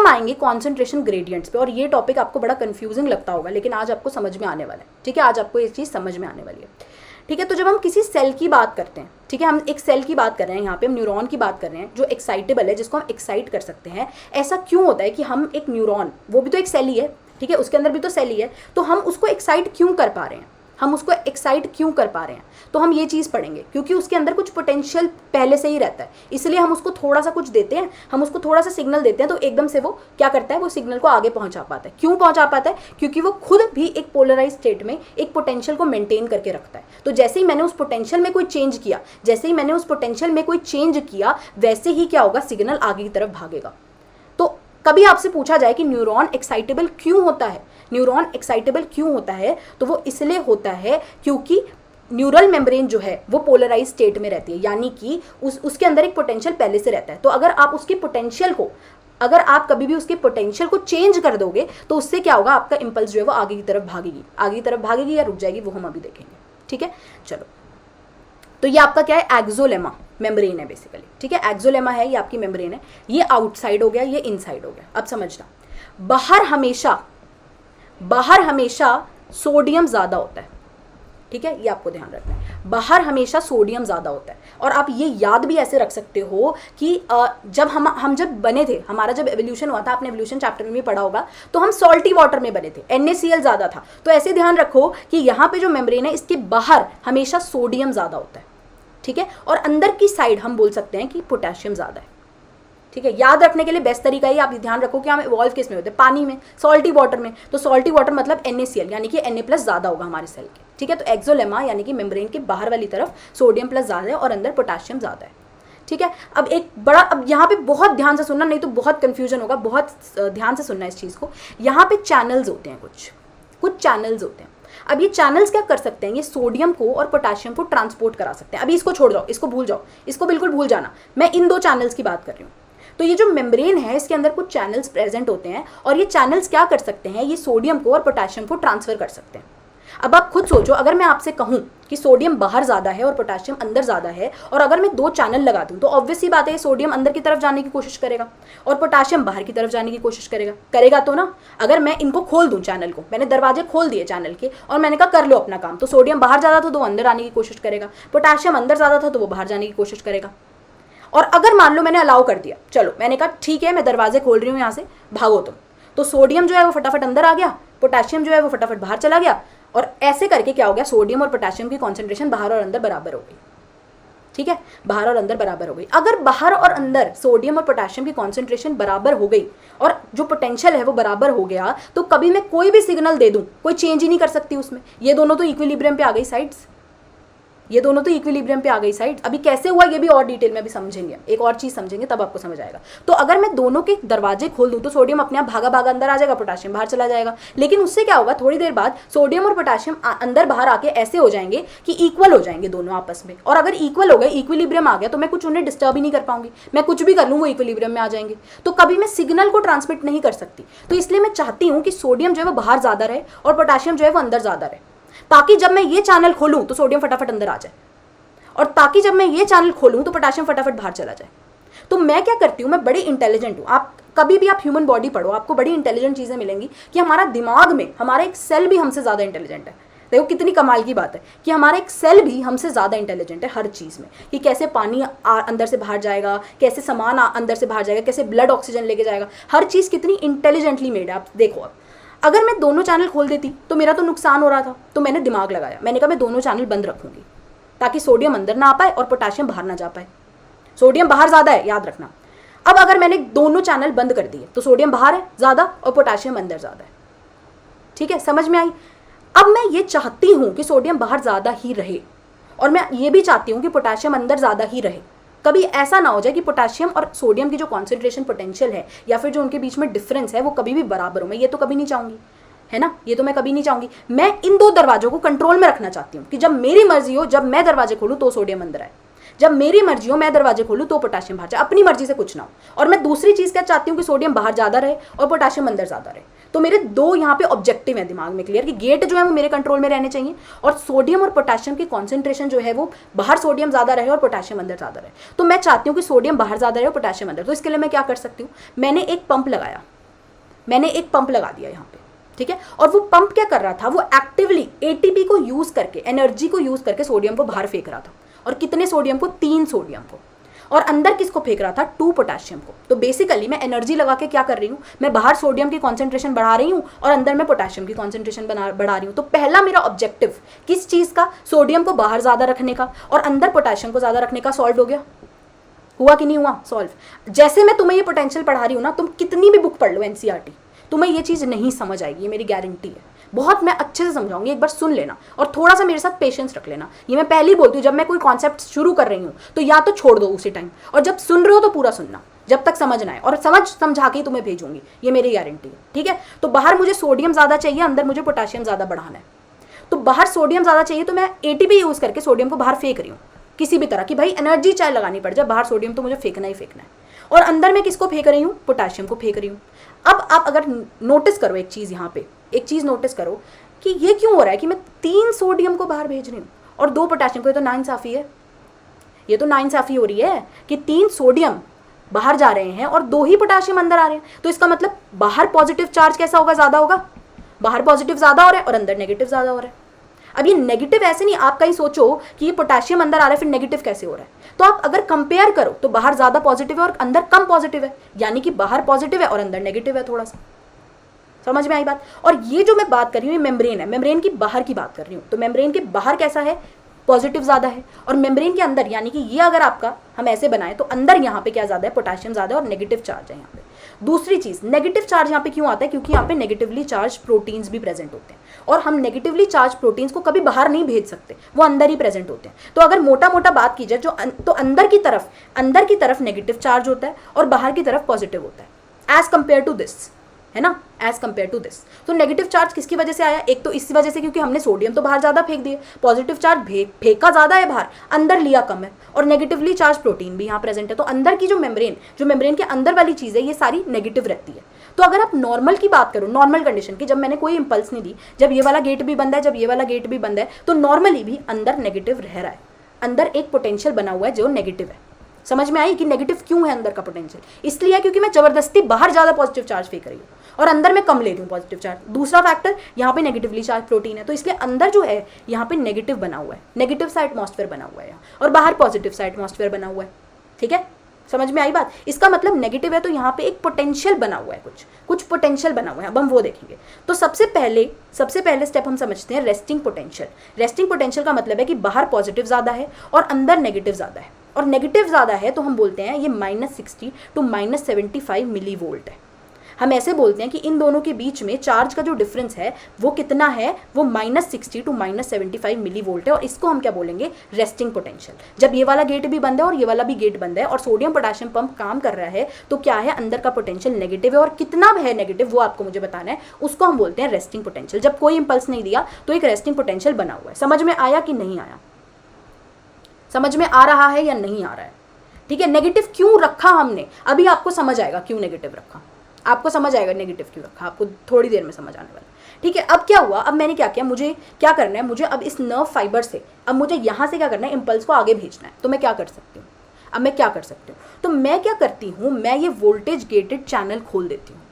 हम आएंगे concentration gradients पे, और ये टॉपिक आपको बड़ा कंफ्यूजिंग लगता होगा लेकिन आज आपको समझ में आने वाला है, ठीक है, आज आपको ये चीज़ समझ में आने वाली है, ठीक है। तो जब हम किसी सेल की बात करते हैं, ठीक है, हम एक सेल की बात कर रहे हैं, यहाँ पे हम न्यूरॉन की बात कर रहे हैं जो एक्साइटेबल है, जिसको हम एक्साइट कर सकते हैं। ऐसा क्यों होता है कि हम एक न्यूरॉन, वो भी तो एक सेल ही है, ठीक है, उसके अंदर भी तो सेल ही है, तो हम उसको एक्साइट क्यों कर पा रहे हैं, हम उसको एक्साइट क्यों कर पा रहे हैं, तो हम ये चीज़ पढ़ेंगे। क्योंकि उसके अंदर कुछ पोटेंशियल पहले से ही रहता है, इसलिए हम उसको थोड़ा सा कुछ देते हैं, हम उसको थोड़ा सा सिग्नल देते हैं, तो एकदम से वो क्या करता है, वो सिग्नल को आगे पहुंचा पाता है। क्यों पहुंचा पाता है? क्योंकि वो खुद भी एक पोलराइज स्टेट में एक पोटेंशियल को मेंटेन करके रखता है। तो जैसे ही मैंने उस पोटेंशियल में कोई चेंज किया, जैसे ही मैंने उस पोटेंशियल में कोई चेंज किया, वैसे ही क्या होगा, सिग्नल आगे की तरफ भागेगा। तो कभी आपसे पूछा जाए कि न्यूरॉन एक्साइटेबल क्यों होता है, न्यूरॉन एक्साइटेबल क्यों होता है, तो वो इसलिए होता है क्योंकि न्यूरल मेम्ब्रेन जो है वो पोलराइज स्टेट में रहती है, यानी कि उसके अंदर एक पोटेंशियल पहले से रहता है। तो अगर आप उसके पोटेंशियल को, अगर आप कभी भी उसके पोटेंशियल को चेंज कर दोगे तो उससे क्या होगा, आपका इंपल्स जो है वो आगे की तरफ भागेगी, आगे की तरफ भागेगी या रुक जाएगी, वो हम अभी देखेंगे, ठीक है। चलो, तो ये आपका क्या है, एक्सोलेमा मेम्ब्रेन है बेसिकली, ठीक है, एक्सोलेमा है, ये आपकी मेम्ब्रेन है। ये आउटसाइड हो गया, ये इनसाइड हो गया। अब समझना, बाहर हमेशा सोडियम ज़्यादा होता है, ठीक है, ये आपको ध्यान रखना है, बाहर हमेशा सोडियम ज़्यादा होता है। और आप ये याद भी ऐसे रख सकते हो कि जब हम जब बने थे, हमारा जब एवोल्यूशन हुआ था, आपने एवोल्यूशन चैप्टर में भी पढ़ा होगा, तो हम सॉल्टी वाटर में बने थे, NaCl ज़्यादा था। तो ऐसे ध्यान रखो कि यहाँ पे जो मेम्ब्रेन है, इसके बाहर हमेशा सोडियम ज़्यादा होता है, ठीक है, और अंदर की साइड हम बोल सकते हैं कि पोटेशियम ज़्यादा है, ठीक है। याद रखने के लिए बेस्ट तरीका ही आप ध्यान रखो कि हम इवॉल्व किस में होते हैं, पानी में, सॉल्टी वाटर में। तो सॉल्टी वाटर मतलब NaCl, यानी कि Na+ ज़्यादा होगा हमारे सेल के, ठीक है। तो एक्सोलेमा यानी कि मेम्ब्रेन के बाहर वाली तरफ सोडियम प्लस ज़्यादा है और अंदर पोटेशियम ज़्यादा है, ठीक है। अब एक बड़ा, अब यहाँ पे बहुत ध्यान से सुनना, नहीं तो बहुत कन्फ्यूजन होगा, बहुत ध्यान से सुनना इस चीज़ को। यहाँ पे चैनल्स होते हैं, कुछ चैनल्स होते हैं। अब ये चैनल्स क्या कर सकते हैं, ये सोडियम को और पोटेशियम को ट्रांसपोर्ट करा सकते हैं। अभी इसको छोड़ जाओ, इसको भूल जाओ, इसको बिल्कुल भूल जाना, मैं इन दो चैनल्स की बात कर रही हूँ। तो ये जो मेम्ब्रेन है, इसके अंदर कुछ चैनल्स प्रेजेंट होते हैं, और ये चैनल्स क्या कर सकते हैं, ये सोडियम को और पोटेशियम को ट्रांसफर कर सकते हैं। अब आप खुद सोचो, अगर मैं आपसे कहूँ कि सोडियम बाहर ज़्यादा है और पोटेशियम अंदर ज़्यादा है, और अगर मैं दो चैनल लगा दूँ, तो ऑब्वियस सी बात है, सोडियम अंदर की तरफ जाने की कोशिश करेगा और पोटेशियम बाहर की तरफ जाने की कोशिश करेगा तो ना। अगर मैं इनको खोल दूँ, चैनल को, मैंने दरवाजे खोल दिए चैनल के, और मैंने कहा कर लो अपना काम, तो सोडियम बाहर ज़्यादा था तो वो अंदर आने की कोशिश करेगा, पोटेशियम अंदर ज़्यादा था तो वो बाहर जाने की कोशिश करेगा। और अगर मान लो मैंने अलाउ कर दिया, चलो मैंने कहा ठीक है, मैं दरवाजे खोल रही हूँ, यहाँ से भागो तुम, तो सोडियम जो है वो फटाफट अंदर आ गया, पोटेशियम जो है वो फटाफट बाहर चला गया, और ऐसे करके क्या हो गया, सोडियम और पोटेशियम की कॉन्सेंट्रेशन बाहर और अंदर बराबर हो गई, ठीक है, बाहर और अंदर बराबर हो गई। अगर बाहर और अंदर सोडियम और पोटेशियम की कॉन्सेंट्रेशन बराबर हो गई और जो पोटेंशियल है वो बराबर हो गया, तो कभी मैं कोई भी सिग्नल दे दूँ, कोई चेंज ही नहीं कर सकती उसमें। ये दोनों तो इक्विलिब्रियम पे आ गई साइड्स, ये दोनों तो इक्विलिब्रियम पे आ गई साइड। अभी कैसे हुआ ये भी और डिटेल में अभी समझेंगे, एक और चीज़ समझेंगे तब आपको समझ आएगा। तो अगर मैं दोनों के दरवाजे खोल दूँ तो सोडियम अपने आप भागा भागा अंदर आ जाएगा, पोटेशियम बाहर चला जाएगा। लेकिन उससे क्या होगा, थोड़ी देर बाद सोडियम और पोटेशियम अंदर बाहर आके ऐसे हो जाएंगे कि इक्वल हो जाएंगे दोनों आपस में। और अगर इक्वल हो गए, इक्विलिब्रियम आ गया, तो मैं कुछ उन्हें डिस्टर्ब ही नहीं कर पाऊंगी, मैं कुछ भी कर लूँ वो इक्विलिब्रियम में आ जाएंगे। तो कभी मैं सिग्नल को ट्रांसमिट नहीं कर सकती। तो इसलिए मैं चाहती हूँ कि सोडियम जो है वो बाहर ज़्यादा रहे और पोटेशियम जो है वो अंदर ज़्यादा रहे, ताकि जब मैं ये चैनल खोलूँ तो सोडियम फटाफट अंदर आ जाए, और ताकि जब मैं ये चैनल खोलूँ तो पोटेशियम फटाफट बाहर चला जाए। तो मैं क्या करती हूँ, मैं बड़ी इंटेलिजेंट हूँ। आप कभी भी आप ह्यूमन बॉडी पढ़ो, आपको बड़ी इंटेलिजेंट चीज़ें मिलेंगी कि हमारा दिमाग में हमारा एक सेल भी हमसे ज़्यादा इंटेलिजेंट है। देखो कितनी कमाल की बात है कि हमारा एक सेल भी हमसे ज़्यादा इंटेलिजेंट है हर चीज़ में, कि कैसे पानी अंदर से बाहर जाएगा, कैसे सामान अंदर से बाहर जाएगा, कैसे ब्लड ऑक्सीजन लेके जाएगा, हर चीज़ कितनी इंटेलिजेंटली मेड है। आप देखो, अब अगर मैं दोनों चैनल खोल देती तो मेरा तो नुकसान हो रहा था, तो मैंने दिमाग लगाया, मैंने कहा मैं दोनों चैनल बंद रखूँगी ताकि सोडियम अंदर ना आ पाए और पोटेशियम बाहर ना जा पाए। सोडियम बाहर ज़्यादा है, याद रखना। अब अगर मैंने दोनों चैनल बंद कर दिए तो सोडियम बाहर है ज़्यादा और पोटेशियम अंदर ज़्यादा है, ठीक है, समझ में आई। अब मैं ये चाहती हूँ कि सोडियम बाहर ज़्यादा ही रहे, और मैं ये भी चाहती हूँ कि पोटेशियम अंदर ज़्यादा ही रहे। कभी ऐसा ना हो जाए कि पोटेशियम और सोडियम की जो कॉन्सेंट्रेशन पोटेंशियल है या फिर जो उनके बीच में डिफरेंस है वो कभी भी बराबर हो। मैं ये तो कभी नहीं चाहूँगी, है ना, ये तो मैं कभी नहीं चाहूँगी। मैं इन दो दरवाजों को कंट्रोल में रखना चाहती हूँ कि जब मेरी मर्जी हो, जब मैं दरवाजे खोलूँ तो सोडियम अंदर आए, जब मेरी मर्जी हो मैं दरवाजे खोलूँ तो पोटेशियम बाहर जाए, अपनी मर्जी से कुछ ना हो। और मैं दूसरी चीज़ क्या चाहती हूँ कि सोडियम बाहर ज़्यादा रहे और पोटेशियम अंदर ज़्यादा रहे। तो मेरे दो यहाँ पे ऑब्जेक्टिव है दिमाग में क्लियर, कि गेट जो है वो मेरे कंट्रोल में रहने चाहिए और सोडियम और पोटेशियम की कॉन्सेंट्रेशन जो है वो बाहर सोडियम ज़्यादा रहे और पोटेशियम अंदर ज़्यादा रहे। तो मैं चाहती हूँ कि सोडियम बाहर ज़्यादा रहे और पोटेशियम अंदर। तो इसके लिए मैं क्या कर सकती हूँ, मैंने एक पंप लगाया, मैंने एक पंप लगा दिया यहाँ पे, ठीक है, और वो पंप क्या कर रहा था, वो एक्टिवली एटीपी को यूज करके, एनर्जी को यूज करके सोडियम को बाहर फेंक रहा था। और कितने सोडियम को, 3 सोडियम को। और अंदर किसको फेंक रहा था, 2 पोटेशियम को। तो बेसिकली मैं एनर्जी लगा के क्या कर रही हूँ, मैं बाहर सोडियम की कॉन्सेंट्रेशन बढ़ा रही हूँ और अंदर मैं पोटेशियम की कॉन्सेंट्रेशन बढ़ा रही हूँ। तो पहला मेरा ऑब्जेक्टिव किस चीज़ का, सोडियम को बाहर ज़्यादा रखने का और अंदर पोटेशियम को ज़्यादा रखने का, सॉल्व हो गया। हुआ कि नहीं हुआ, सॉल्व। जैसे मैं तुम्हें ये पोटेंशियल पढ़ा रही हूँ ना, तुम कितनी भी बुक पढ़ लो एनसीईआरटी, तुम्हें ये चीज़ नहीं समझ आएगी, ये मेरी गारंटी है। बहुत मैं अच्छे से समझाऊंगी, एक बार सुन लेना और थोड़ा सा मेरे साथ पेशेंस रख लेना। ये मैं पहले ही बोलती हूँ, जब मैं कोई कॉन्सेप्ट शुरू कर रही हूँ तो या तो छोड़ दो उसी टाइम, और जब सुन रहे हो तो पूरा सुनना जब तक समझ ना आए, और समझा के ही तुम्हें भेजूंगी, ये मेरी गारंटी है, ठीक है। तो बाहर मुझे सोडियम ज़्यादा चाहिए, अंदर मुझे पोटेशियम ज़्यादा बढ़ाना है। तो बाहर सोडियम ज़्यादा चाहिए तो मैं एटीपी यूज़ करके सोडियम को बाहर फेंक रही हूँ किसी भी तरह की, भाई एनर्जी चाहे लगानी पड़ जाए, बाहर सोडियम तो मुझे फेंकना ही फेंकना है। और अंदर मैं किसको फेंक रही हूँ, पोटेशियम को फेंक रही हूँ। अब आप अगर नोटिस करो एक चीज़, यहाँ पे एक चीज़ नोटिस करो कि ये क्यों हो रहा है कि मैं 3 सोडियम को बाहर भेज रही हूँ और 2 पोटेशियम को। ये तो नाइंसाफ़ी है, ये तो नाइंसाफ़ी हो रही है कि 3 सोडियम बाहर जा रहे हैं और 2 ही पोटेशियम अंदर आ रहे हैं। तो इसका मतलब बाहर पॉजिटिव चार्ज कैसा होगा, ज़्यादा होगा। बाहर पॉजिटिव ज़्यादा हो रहा है और अंदर नेगेटिव ज़्यादा हो रहा है। अब ये नेगेटिव ऐसे नहीं, आप कहीं सोचो कि ये पोटेशियम अंदर आ रहा है फिर नेगेटिव कैसे हो रहा है। तो आप अगर कंपेयर करो तो बाहर ज़्यादा पॉजिटिव है और अंदर कम पॉजिटिव है, यानी कि बाहर पॉजिटिव है और अंदर नेगेटिव है थोड़ा सा। समझ में आई बात। और ये जो मैं बात कर रही हूँ ये मेम्ब्रेन है, मेम्ब्रेन की बाहर की बात कर रही हूँ। तो मेम्ब्रेन के बाहर कैसा है, पॉजिटिव ज़्यादा है, और मेम्ब्रेन के अंदर यानी कि ये अगर आपका हम ऐसे बनाएं तो अंदर यहाँ पे क्या ज़्यादा है, पोटेशियम ज़्यादा है और नेगेटिव चार्ज है यहाँ पे। दूसरी चीज़, नेगेटिव चार्ज यहाँ पे क्यों आता है, क्योंकि यहाँ पे नेगेटिवली चार्ज प्रोटीन्स भी प्रेजेंट होते हैं, और हम नेगेटिवली चार्ज प्रोटीन्स को कभी बाहर नहीं भेज सकते, वो अंदर ही प्रेजेंट होते हैं। तो अगर मोटा मोटा बात की जाए तो अंदर की तरफ नेगेटिव चार्ज होता है और बाहर की तरफ पॉजिटिव होता है, एज कंपेयर टू दिस, है ना, एज कंपेयर टू दिस। तो नेगेटिव चार्ज किसकी वजह से आया, एक तो इस वजह से क्योंकि हमने सोडियम तो बाहर ज़्यादा फेंक दिए, पॉजिटिव चार्ज फेंका ज़्यादा है बाहर, अंदर लिया कम है, और नेगेटिवली चार्ज प्रोटीन भी यहाँ प्रेजेंट है। तो अंदर की जो मेम्ब्रेन के अंदर वाली चीज़ है ये सारी नेगेटिव रहती है। तो अगर आप नॉर्मल की बात करो, नॉर्मल कंडीशन की, जब मैंने कोई इंपल्स नहीं दी, जब ये वाला गेट भी बंद है, जब ये वाला गेट भी बंद है, तो नॉर्मली भी अंदर नेगेटिव रह रहा है, अंदर एक पोटेंशियल बना हुआ है जो नेगेटिव है। समझ में आई कि नेगेटिव क्यों है अंदर का पोटेंशियल, इसलिए है क्योंकि मैं जबरदस्ती बाहर ज़्यादा पॉजिटिव चार्ज फेंक रही हूँ और अंदर में कम ले रही हूँ पॉजिटिव चार्ज। दूसरा फैक्टर, यहाँ पे नेगेटिवली चार्ज प्रोटीन है, तो इसलिए अंदर जो है यहाँ पे नेगेटिव बना हुआ है, नेगेटिव सा एटमॉस्फेयर बना हुआ है यहाँ, और बाहर पॉजिटिव सा एटमॉस्फेयर बना हुआ है। ठीक है, समझ में आई बात। इसका मतलब नेगेटिव है तो यहाँ पे एक पोटेंशियल बना हुआ है, कुछ पोटेंशियल बना हुआ है, अब हम वो देखेंगे। तो सबसे पहले स्टेप हम समझते हैं रेस्टिंग पोटेंशियल। रेस्टिंग पोटेंशियल का मतलब है कि बाहर पॉजिटिव ज़्यादा है और अंदर नेगेटिव ज़्यादा है, और नेगेटिव ज़्यादा है तो हम बोलते हैं ये -60 to -75 मिली वोल्ट है। हम ऐसे बोलते हैं कि इन दोनों के बीच में चार्ज का जो डिफरेंस है वो कितना है, वो -60 to -75 मिली वोल्ट है, और इसको हम क्या बोलेंगे, रेस्टिंग पोटेंशियल। जब ये वाला गेट भी बंद है और ये वाला भी गेट बंद है और सोडियम पोटेशियम पंप काम कर रहा है, तो क्या है, अंदर का पोटेंशियल नेगेटिव है, और कितना है नेगेटिव वो आपको मुझे बताना है, उसको हम बोलते हैं रेस्टिंग पोटेंशियल। जब कोई इंपल्स नहीं दिया तो एक रेस्टिंग पोटेंशियल बना हुआ है। समझ में आया कि नहीं आया, समझ में आ रहा है या नहीं आ रहा है। ठीक है, नेगेटिव क्यों रखा हमने, अभी आपको समझ आएगा क्यों नेगेटिव रखा, आपको समझ आएगा नेगेटिव क्यों रखा, आपको थोड़ी देर में समझ आने वाला। ठीक है, अब क्या हुआ, अब मैंने क्या किया, मुझे क्या करना है, मुझे अब इस नर्व फाइबर से, अब मुझे यहाँ से क्या करना है, इम्पल्स को आगे भेजना है। तो मैं क्या कर सकती हूँ, अब मैं क्या कर सकती हूँ, तो मैं क्या करती हूँ, मैं ये वोल्टेज गेटेड चैनल खोल देती हूँ।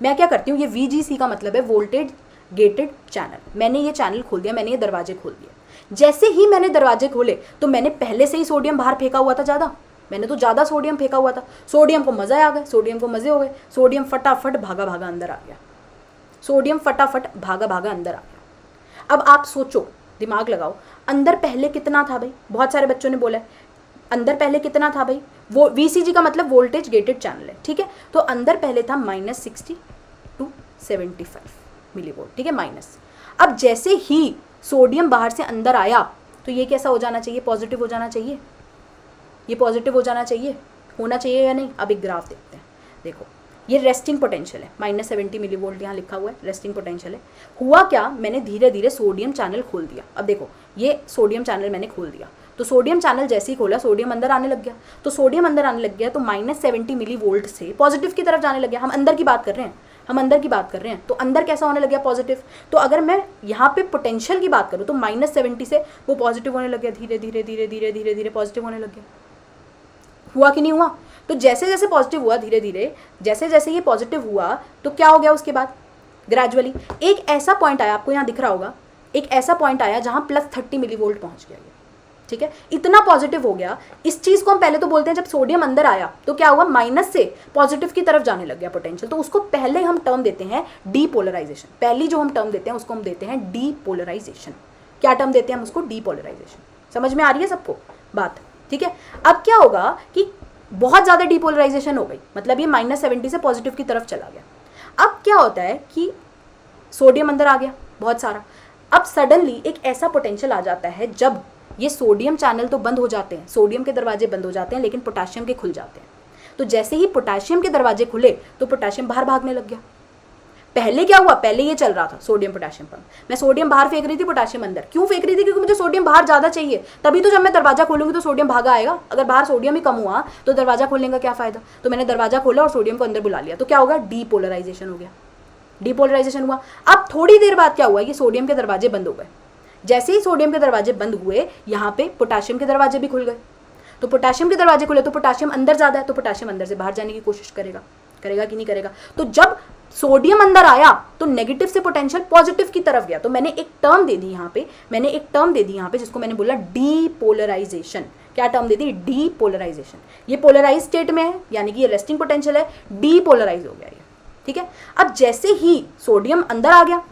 मैं क्या करती हूँ, ये VGC का मतलब है वोल्टेज गेटेड चैनल। मैंने ये चैनल खोल दिया, मैंने ये दरवाजे खोल दिए। जैसे ही मैंने दरवाजे खोले तो मैंने पहले से ही सोडियम बाहर फेंका हुआ था ज़्यादा, मैंने तो ज़्यादा सोडियम फेंका हुआ था, सोडियम को मज़े आ गए, सोडियम को मज़े हो गए, सोडियम फटाफट भागा भागा अंदर आ गया, सोडियम फटाफट भागा भागा अंदर आ गया। अब आप सोचो, दिमाग लगाओ, अंदर पहले कितना था भाई, बहुत सारे बच्चों ने बोला अंदर पहले कितना था भाई, वो VCG का मतलब वोल्टेज गेटेड चैनल है। ठीक है, तो अंदर पहले था -60 to 75 मिली वोल्ट। ठीक है, माइनस। अब जैसे ही सोडियम बाहर से अंदर आया तो ये कैसा हो जाना चाहिए, पॉजिटिव हो जाना चाहिए, ये पॉजिटिव हो जाना चाहिए, होना चाहिए या नहीं। अब एक ग्राफ देखते हैं, देखो ये रेस्टिंग पोटेंशियल है, -70 मिली वोल्ट यहाँ लिखा हुआ है, रेस्टिंग पोटेंशियल है। हुआ क्या, मैंने धीरे धीरे सोडियम चैनल खोल दिया। अब देखो ये सोडियम चैनल मैंने खोल दिया, तो सोडियम चैनल जैसे ही खोला सोडियम अंदर आने लग गया, तो सोडियम अंदर आने लग गया तो -70 मिली वोल्ट से पॉजिटिव की तरफ जाने लग गया। हम अंदर की बात कर रहे हैं, हम अंदर की बात कर रहे हैं, तो अंदर कैसा होने लग गया, पॉजिटिव। तो अगर मैं यहाँ पे पोटेंशियल की बात करूँ तो -70 से वो पॉजिटिव होने लग गया, धीरे धीरे धीरे धीरे धीरे धीरे पॉजिटिव होने लग गया। हुआ कि नहीं हुआ? तो जैसे जैसे पॉजिटिव हुआ धीरे धीरे, जैसे जैसे ये पॉजिटिव हुआ तो क्या हो गया उसके बाद ग्रेजुअली एक ऐसा पॉइंट आया, आपको यहाँ दिख रहा होगा, एक ऐसा पॉइंट आया जहाँ +30 मिलीवोल्ट पहुँच गया ये, ठीक है, इतना पॉजिटिव हो गया। इस चीज़ को हम पहले तो बोलते हैं जब सोडियम अंदर आया तो क्या हुआ, माइनस से पॉजिटिव की तरफ जाने लग गया पोटेंशियल, तो उसको पहले हम टर्म देते हैं डीपोलराइजेशन। पहली जो हम टर्म देते हैं उसको हम देते हैं डीपोलराइजेशन। क्या टर्म देते हैं हम उसको? डीपोलराइजेशन। समझ में आ रही है सबको बात? ठीक है। अब क्या होगा कि बहुत ज़्यादा डीपोलराइजेशन हो गई, मतलब ये -70 से पॉजिटिव की तरफ चला गया। अब क्या होता है कि सोडियम अंदर आ गया बहुत सारा। अब सडनली एक ऐसा पोटेंशियल आ जाता है जब ये सोडियम चैनल तो बंद हो जाते हैं, सोडियम के दरवाजे बंद हो जाते हैं, लेकिन पोटेशियम के खुल जाते हैं। तो जैसे ही पोटेशियम के दरवाजे खुले तो पोटेशियम बाहर भागने लग गया। पहले क्या हुआ, पहले ये चल रहा था सोडियम पोटेशियम पंप, मैं सोडियम बाहर फेंक रही थी, पोटेशियम अंदर। क्यों फेंक रही थी? क्योंकि मुझे सोडियम बाहर ज़्यादा चाहिए, तभी तो जब मैं दरवाजा खोलूंगी तो सोडियम भागा आएगा। अगर बाहर सोडियम ही कम हुआ तो दरवाजा खोलने का क्या फ़ायदा? तो मैंने दरवाजा खोला और सोडियम को अंदर बुला लिया, तो क्या होगा, डीपोलराइजेशन हो गया। डीपोलराइजेशन हुआ। अब थोड़ी देर बाद क्या हुआ, ये सोडियम के दरवाजे बंद हो गए। जैसे ही सोडियम के दरवाजे बंद हुए, यहाँ पे पोटेशियम के दरवाजे भी खुल गए। तो पोटेशियम के दरवाजे खुले तो पोटेशियम अंदर ज़्यादा है, तो पोटेशियम अंदर से बाहर जाने की कोशिश करेगा, करेगा कि नहीं करेगा? तो जब सोडियम अंदर आया तो नेगेटिव से पोटेंशियल पॉजिटिव की तरफ गया। तो मैंने एक टर्म दे दी यहाँ पे, जिसको मैंने बोला डीपोलराइजेशन। क्या टर्म दे दी? डीपोलराइजेशन। ये पोलराइज स्टेट में है, यानी कि ये रेस्टिंग पोटेंशियल है, डीपोलराइज हो गया ये, ठीक है। अब जैसे ही सोडियम अंदर आ गया,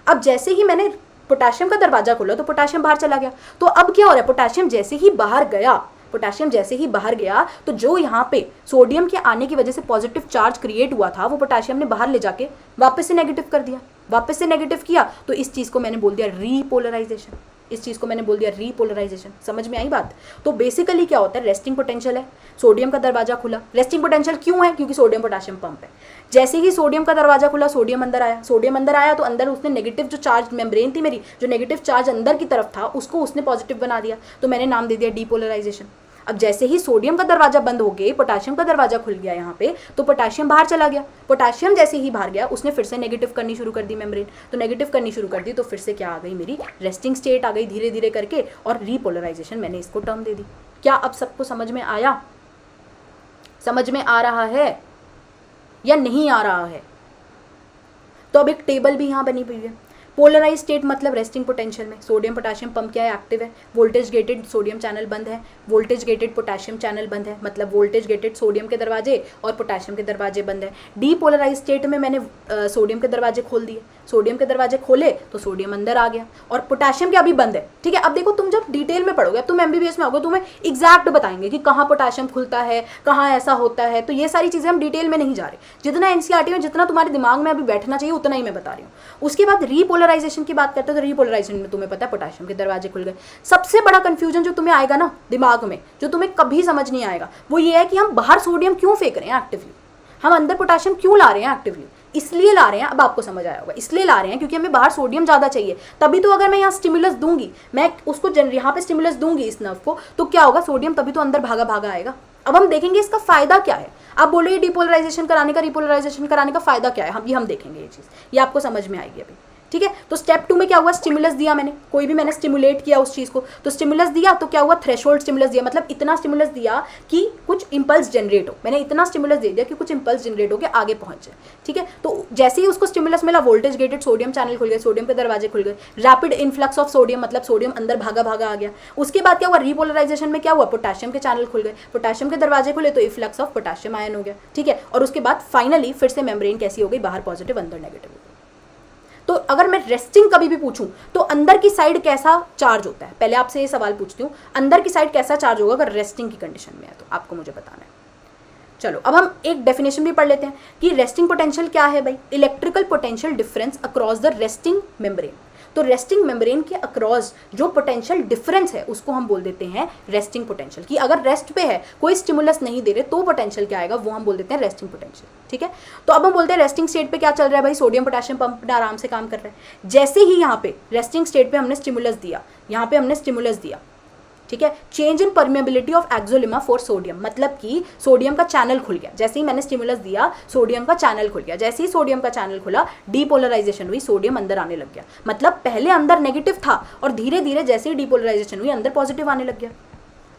अब जैसे ही मैंने पोटेशियम का दरवाजा खोला तो पोटेशियम बाहर चला गया। तो अब क्या हो रहा है, पोटेशियम जैसे ही बाहर गया तो जो यहाँ पे सोडियम के आने की वजह से पॉजिटिव चार्ज क्रिएट हुआ था वो पोटेशियम ने बाहर ले जाके वापस से नेगेटिव कर दिया, वापस से नेगेटिव किया। तो इस चीज़ को मैंने बोल दिया रीपोलराइजेशन। समझ में आई बात? तो बेसिकली क्या होता है, रेस्टिंग पोटेंशियल है, सोडियम का दरवाजा खुला। रेस्टिंग पोटेंशियल क्यों है? क्योंकि सोडियम पोटेशियम पंप है। जैसे ही सोडियम का दरवाजा खुला सोडियम अंदर आया तो अंदर उसने नेगेटिव जो चार्ज मेम्ब्रेन थी मेरी, जो नेगेटिव चार्ज अंदर की तरफ था उसको उसने पॉजिटिव बना दिया, तो मैंने नाम दे दिया डीपोलराइजेशन। अब जैसे ही सोडियम का दरवाजा बंद हो गया, पोटेशियम का दरवाजा खुल गया यहाँ पे, तो पोटेशियम बाहर चला गया। पोटेशियम जैसे ही बाहर गया उसने फिर से नेगेटिव करनी शुरू कर दी मेम्ब्रेन, तो नेगेटिव करनी शुरू कर दी तो फिर से क्या आ गई, मेरी रेस्टिंग स्टेट आ गई धीरे धीरे करके, और रीपोलराइजेशन मैंने इसको टर्म दे दी। क्या अब सबको समझ में आया? समझ में आ रहा है या नहीं आ रहा है? तो अब एक टेबल भी यहाँ बनी हुई है। पोलराइज स्टेट मतलब रेस्टिंग पोटेंशियल में सोडियम पोटेशियम पंप क्या है, एक्टिव है। वोल्टेज गेटेड सोडियम चैनल बंद है, वोल्टेज गेटेड पोटेशियम चैनल बंद है, मतलब वोल्टेज गेटेड सोडियम के दरवाजे और पोटेशियम के दरवाजे बंद है। डीपोलराइज स्टेट में मैंने सोडियम के दरवाजे खोल दिए, सोडियम के दरवाजे खोले तो सोडियम अंदर आ गया और पोटेशियम क्या अभी बंद है, ठीक है। अब देखो तुम जब डिटेल में पढ़ोगे, अब तुम MBBS में होगे, तुम्हें एग्जैक्ट बताएंगे कि कहाँ पोटेशियम खुलता है, कहाँ ऐसा होता है, तो ये सारी चीज़ें हम डिटेल में नहीं जा रहे। जितना NCERT में जितना तुम्हारे दिमाग में अभी बैठना चाहिए उतना ही मैं बता रही हूँ। उसके बाद रीपोलराइजेशन की बात करते हैं तो रीपोलराइजेशन में तुम्हें पता है पोटेशियम के दरवाजे खुल गए। सबसे बड़ा कंफ्यूजन जो तुम्हें आएगा ना दिमाग में, जो तुम्हें कभी समझ नहीं आएगा, वो ये है कि हम बाहर सोडियम क्यों फेंक रहे हैं एक्टिवली, हम अंदर पोटेशियम क्यों ला रहे हैं एक्टिवली। इसलिए ला रहे हैं, अब आपको समझ आया होगा, इसलिए ला रहे हैं क्योंकि हमें बाहर सोडियम ज़्यादा चाहिए। तभी तो अगर मैं यहाँ स्टिमुलस दूंगी, मैं उसको यहाँ पे स्टिमुलस दूंगी इस नर्व को, तो क्या होगा, सोडियम तभी तो अंदर भागा भागा आएगा। अब हम देखेंगे इसका फायदा क्या है। आप बोलो ये डिपोलराइजेशन कराने का, रिपोलराइजेशन कराने का फायदा क्या है, हम देखेंगे ये चीज़, ये आपको समझ में आएगी अभी, ठीक है। तो स्टेप 2 में क्या हुआ, स्टिमुलस दिया मैंने, कोई भी मैंने स्टिमुलेट किया उस चीज़ को, तो स्टिमुलस दिया तो क्या हुआ, थ्रेशोल्ड स्टिमुलस दिया, मतलब इतना स्टिमुलस दिया कि कुछ इंपल्स जनरेट हो। मैंने इतना स्टिमुलस दे दिया कि कुछ इंपल्स जनरेट हो के आगे पहुंच जाए, ठीक है। तो जैसे ही उसको स्टिमुलस मिला, वोल्टेज गेटेड सोडियम चैनल खुल गए, सोडियम के दरवाजे खुल गए, रैपिड इन्फ्लक्स ऑफ सोडियम, मतलब सोडियम अंदर भागा भागा आ गया। उसके बाद क्या हुआ, रिपोलराइजेशन में क्या हुआ, पोटेशियम के चैनल खुल गए, पोटेशियम के दरवाजे खुले तो इफ्लक्स ऑफ पोटेशियम आयन हो गया, ठीक है। और उसके बाद फाइनली फिर से मेम्ब्रेन कैसी हो गई, बाहर पॉजिटिव अंदर नेगेटिव हो गई। तो अगर मैं रेस्टिंग कभी भी पूछूं तो अंदर की साइड कैसा चार्ज होता है, पहले आपसे ये सवाल पूछती हूँ, अंदर की साइड कैसा चार्ज होगा अगर रेस्टिंग की कंडीशन में है, तो आपको मुझे बताना है। चलो अब हम एक डेफिनेशन भी पढ़ लेते हैं कि रेस्टिंग पोटेंशियल क्या है भाई, electrical potential difference across the resting membrane. तो रेस्टिंग मेम्ब्रेन के अक्रॉस जो पोटेंशियल डिफरेंस है उसको हम बोल देते हैं रेस्टिंग पोटेंशियल। कि अगर रेस्ट पे है, कोई स्टिमुलस नहीं दे रहे, तो पोटेंशियल क्या आएगा, वो हम बोल देते हैं रेस्टिंग पोटेंशियल, ठीक है। तो अब हम बोलते हैं रेस्टिंग स्टेट पे क्या चल रहा है भाई, सोडियम पोटेशियम पंप आराम से काम कर रहा है। जैसे ही यहाँ पे रेस्टिंग स्टेट पे हमने स्टिमुलस दिया, यहाँ पे हमने स्टिमुलस दिया, ठीक है, change in permeability of axolemma for sodium, मतलब कि सोडियम का चैनल खुल गया। जैसे ही मैंने स्टिमुलस दिया सोडियम का चैनल खुल गया, जैसे ही सोडियम का चैनल खुला डीपोलराइजेशन हुई, सोडियम अंदर आने लग गया। मतलब पहले अंदर नेगेटिव था और धीरे धीरे जैसे ही डीपोलराइजेशन हुई अंदर पॉजिटिव आने लग गया।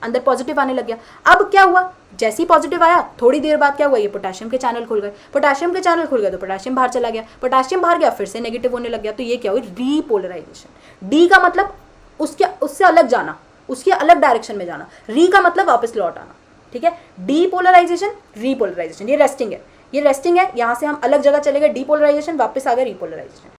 अंदर पॉजिटिव आने लग गया। अब क्या हुआ, जैसे ही पॉजिटिव आया थोड़ी देर बाद क्या हुआ, ये पोटेशियम के चैनल खुल गए, पोटेशियम के चैनल खुल गए तो पोटेशियम बाहर चला गया, पोटेशियम बाहर गया फिर से नेगेटिव होने लग गया। तो ये क्या हुई, रीपोलराइजेशन। डी का मतलब उससे अलग जाना, उसके अलग डायरेक्शन में जाना। री का मतलब वापस लौट आना। ठीक है, डीपोलराइजेशन, रीपोलराइजेशन, ये रेस्टिंग है, ये रेस्टिंग है। यहाँ से हम अलग जगह चले गए, डीपोलराइजेशन, वापस आ गए रीपोलराइजेशन।